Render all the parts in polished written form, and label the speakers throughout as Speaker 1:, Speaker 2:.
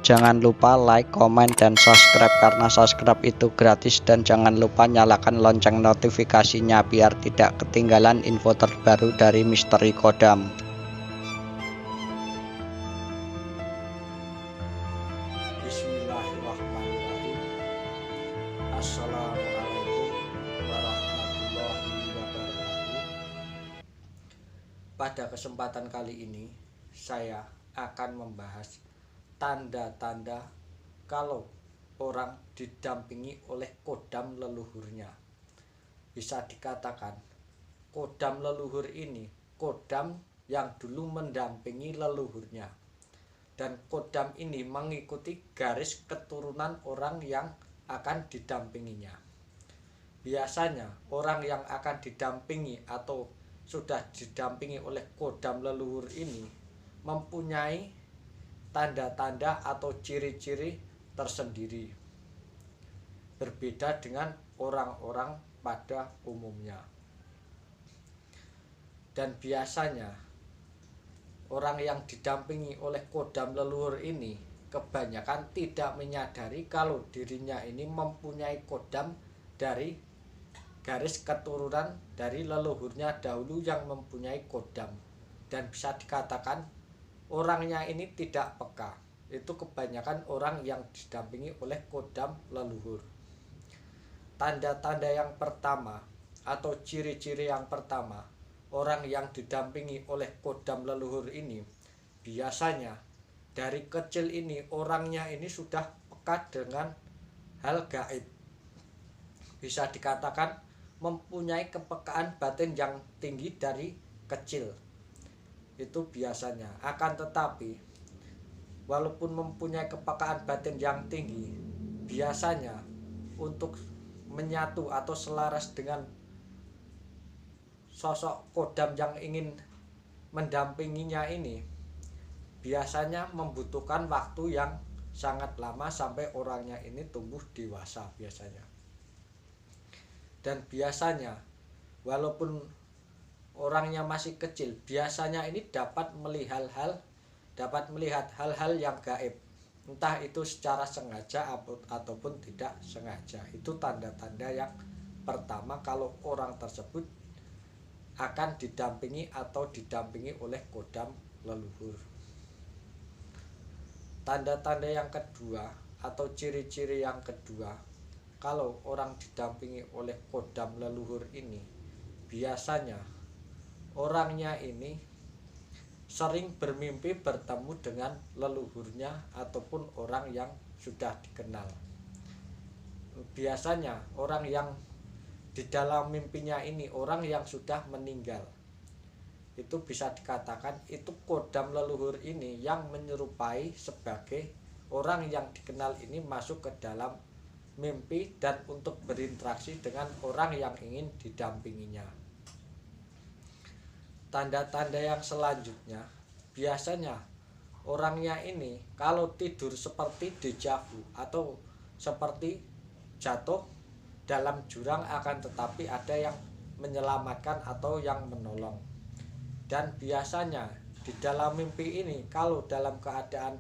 Speaker 1: Jangan lupa like, komen, dan subscribe karena subscribe itu gratis, dan jangan lupa nyalakan lonceng notifikasinya biar tidak ketinggalan info terbaru dari Misteri Kodam. Bismillahirrahmanirrahim. Assalamualaikum warahmatullahi wabarakatuh. Pada kesempatan kali ini saya akan membahas tanda-tanda kalau orang didampingi oleh kodam leluhurnya. Bisa dikatakan kodam leluhur ini kodam yang dulu mendampingi leluhurnya, dan kodam ini mengikuti garis keturunan orang yang akan didampinginya. Biasanya orang yang akan didampingi atau sudah didampingi oleh kodam leluhur ini mempunyai tanda-tanda atau ciri-ciri tersendiri, berbeda dengan orang-orang pada umumnya. Dan biasanya orang yang didampingi oleh kodam leluhur ini kebanyakan tidak menyadari kalau dirinya ini mempunyai kodam dari garis keturunan dari leluhurnya dahulu yang mempunyai kodam. Dan bisa dikatakan orangnya ini tidak peka. Itu kebanyakan orang yang didampingi oleh kodam leluhur. Tanda-tanda yang pertama atau ciri-ciri yang pertama, orang yang didampingi oleh kodam leluhur ini biasanya dari kecil ini orangnya ini sudah peka dengan hal gaib. Bisa dikatakan mempunyai kepekaan batin yang tinggi dari kecil. Itu biasanya. Akan tetapi walaupun mempunyai kepekaan batin yang tinggi, biasanya untuk menyatu atau selaras dengan sosok kodam yang ingin mendampinginya ini biasanya membutuhkan waktu yang sangat lama sampai orangnya ini tumbuh dewasa biasanya. Dan biasanya walaupun orangnya masih kecil, biasanya ini dapat melihat hal-hal yang gaib, entah itu secara sengaja ataupun tidak sengaja. Itu tanda-tanda yang pertama kalau orang tersebut akan didampingi atau didampingi oleh kodam leluhur. Tanda-tanda yang kedua atau ciri-ciri yang kedua kalau orang didampingi oleh kodam leluhur ini, biasanya orangnya ini sering bermimpi bertemu dengan leluhurnya ataupun orang yang sudah dikenal. Biasanya orang yang di dalam mimpinya ini orang yang sudah meninggal. Itu bisa dikatakan itu kodam leluhur ini yang menyerupai sebagai orang yang dikenal ini masuk ke dalam mimpi dan untuk berinteraksi dengan orang yang ingin didampinginya. Tanda-tanda yang selanjutnya, biasanya orangnya ini kalau tidur seperti deja vu atau seperti jatuh dalam jurang, akan tetapi ada yang menyelamatkan atau yang menolong. Dan biasanya di dalam mimpi ini kalau dalam keadaan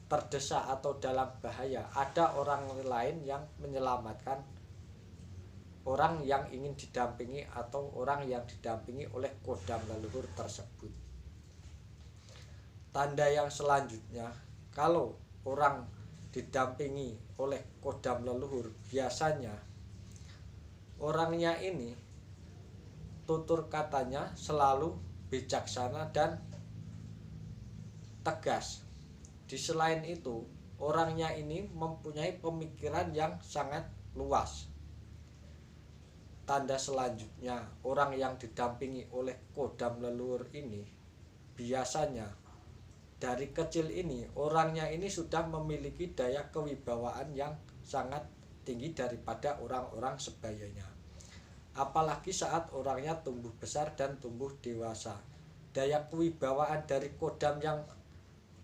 Speaker 1: terdesak atau dalam bahaya, ada orang lain yang menyelamatkan orang yang ingin didampingi atau orang yang didampingi oleh kodam leluhur tersebut. Tanda yang selanjutnya, kalau orang didampingi oleh kodam leluhur, biasanya orangnya ini tutur katanya selalu bijaksana dan tegas. Di selain itu, orangnya ini mempunyai pemikiran yang sangat luas. Tanda selanjutnya, orang yang didampingi oleh kodam leluhur ini biasanya dari kecil ini orangnya ini sudah memiliki daya kewibawaan yang sangat tinggi daripada orang-orang sebayanya. Apalagi saat orangnya tumbuh besar dan tumbuh dewasa, daya kewibawaan dari kodam yang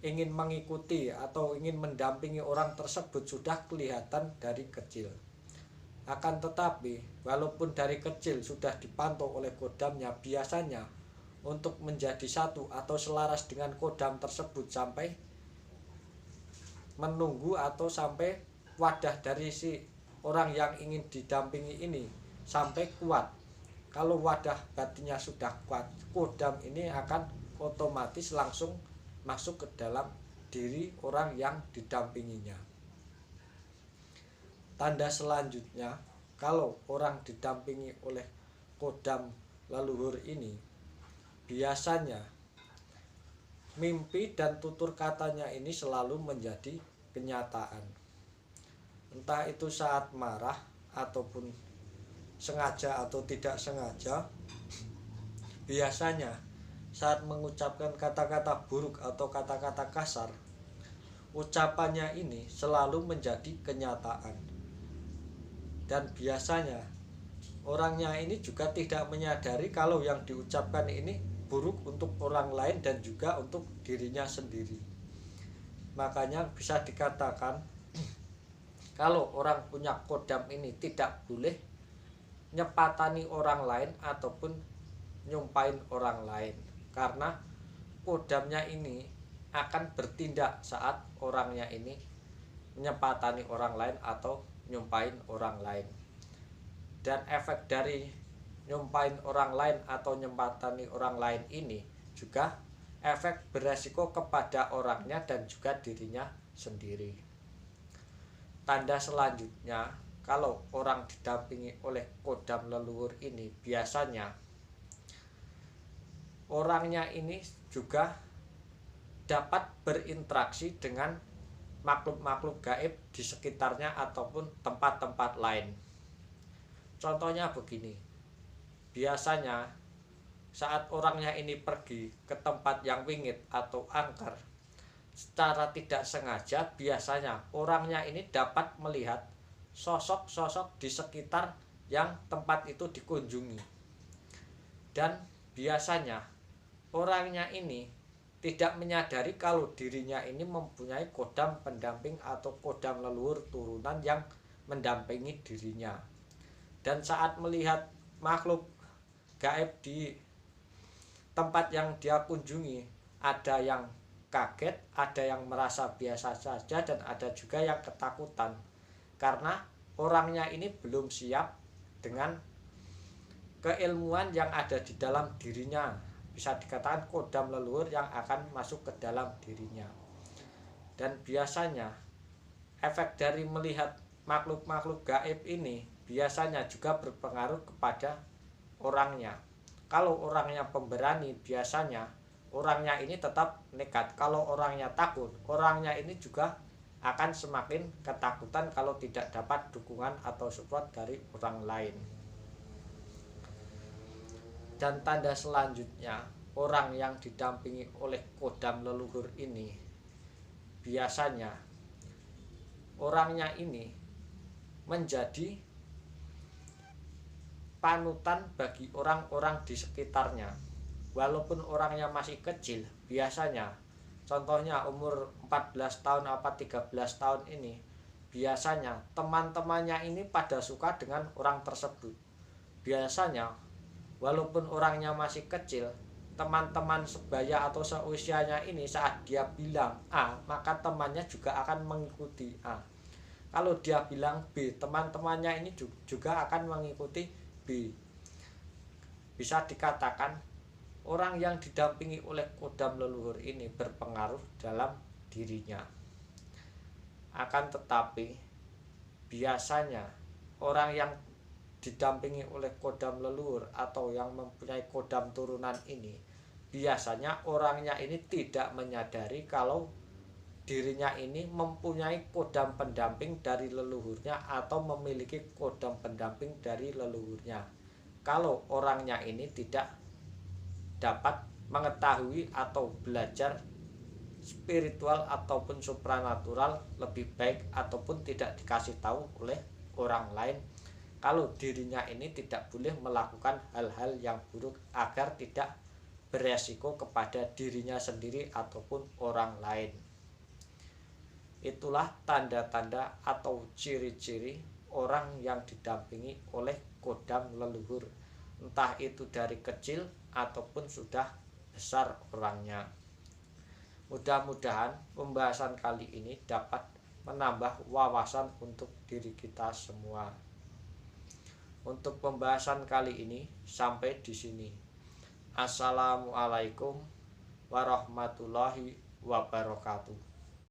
Speaker 1: ingin mengikuti atau ingin mendampingi orang tersebut sudah kelihatan dari kecil. Akan tetapi walaupun dari kecil sudah dipantau oleh kodamnya, biasanya untuk menjadi satu atau selaras dengan kodam tersebut sampai menunggu atau sampai wadah dari si orang yang ingin didampingi ini sampai kuat. Kalau wadah batinnya sudah kuat, kodam ini akan otomatis langsung masuk ke dalam diri orang yang didampinginya. Tanda selanjutnya, kalau orang didampingi oleh kodam leluhur ini, biasanya mimpi dan tutur katanya ini selalu menjadi kenyataan. Entah itu saat marah ataupun sengaja atau tidak sengaja, biasanya saat mengucapkan kata-kata buruk atau kata-kata kasar, ucapannya ini selalu menjadi kenyataan. Dan biasanya orangnya ini juga tidak menyadari kalau yang diucapkan ini buruk untuk orang lain dan juga untuk dirinya sendiri. Makanya bisa dikatakan kalau orang punya kodam ini tidak boleh nyepatani orang lain ataupun nyumpain orang lain, karena kodamnya ini akan bertindak saat orangnya ini menyepatani orang lain atau nyumpain orang lain. Dan efek dari nyumpain orang lain atau nyempatani orang lain ini juga efek beresiko kepada orangnya dan juga dirinya sendiri. Tanda selanjutnya, kalau orang didampingi oleh kodam leluhur ini, biasanya orangnya ini juga dapat berinteraksi dengan makhluk-makhluk gaib di sekitarnya ataupun tempat-tempat lain. Contohnya begini, biasanya saat orangnya ini pergi ke tempat yang wingit atau angker, secara tidak sengaja biasanya orangnya ini dapat melihat sosok-sosok di sekitar yang tempat itu dikunjungi. Dan biasanya orangnya ini tidak menyadari kalau dirinya ini mempunyai kodam pendamping atau kodam leluhur turunan yang mendampingi dirinya. Dan saat melihat makhluk gaib di tempat yang dia kunjungi, ada yang kaget, ada yang merasa biasa saja, dan ada juga yang ketakutan karena orangnya ini belum siap dengan keilmuan yang ada di dalam dirinya. Bisa dikatakan kodam leluhur yang akan masuk ke dalam dirinya. Dan biasanya efek dari melihat makhluk-makhluk gaib ini biasanya juga berpengaruh kepada orangnya. Kalau orangnya pemberani, biasanya orangnya ini tetap nekat. Kalau orangnya takut, orangnya ini juga akan semakin ketakutan kalau tidak dapat dukungan atau support dari orang lain. Dan tanda selanjutnya, orang yang didampingi oleh kodam leluhur ini, biasanya orangnya ini menjadi panutan bagi orang-orang di sekitarnya. Walaupun orangnya masih kecil, biasanya contohnya umur 14 tahun apa 13 tahun ini, biasanya teman-temannya ini pada suka dengan orang tersebut. Biasanya walaupun orangnya masih kecil, teman-teman sebaya atau seusianya ini saat dia bilang A, maka temannya juga akan mengikuti A. Kalau dia bilang B, teman-temannya ini juga akan mengikuti B. Bisa dikatakan orang yang didampingi oleh kodam leluhur ini berpengaruh dalam dirinya. Akan tetapi biasanya orang yang didampingi oleh kodam leluhur atau yang mempunyai kodam turunan ini, biasanya orangnya ini tidak menyadari kalau dirinya ini mempunyai kodam pendamping dari leluhurnya atau memiliki kodam pendamping dari leluhurnya. Kalau orangnya ini tidak dapat mengetahui atau belajar spiritual ataupun supranatural lebih baik, ataupun tidak dikasih tahu oleh orang lain kalau dirinya ini tidak boleh melakukan hal-hal yang buruk agar tidak beresiko kepada dirinya sendiri ataupun orang lain. Itulah tanda-tanda atau ciri-ciri orang yang didampingi oleh kodam leluhur, entah itu dari kecil ataupun sudah besar orangnya. Mudah-mudahan pembahasan kali ini dapat menambah wawasan untuk diri kita semua. Untuk pembahasan kali ini sampai di sini. Assalamualaikum warahmatullahi wabarakatuh.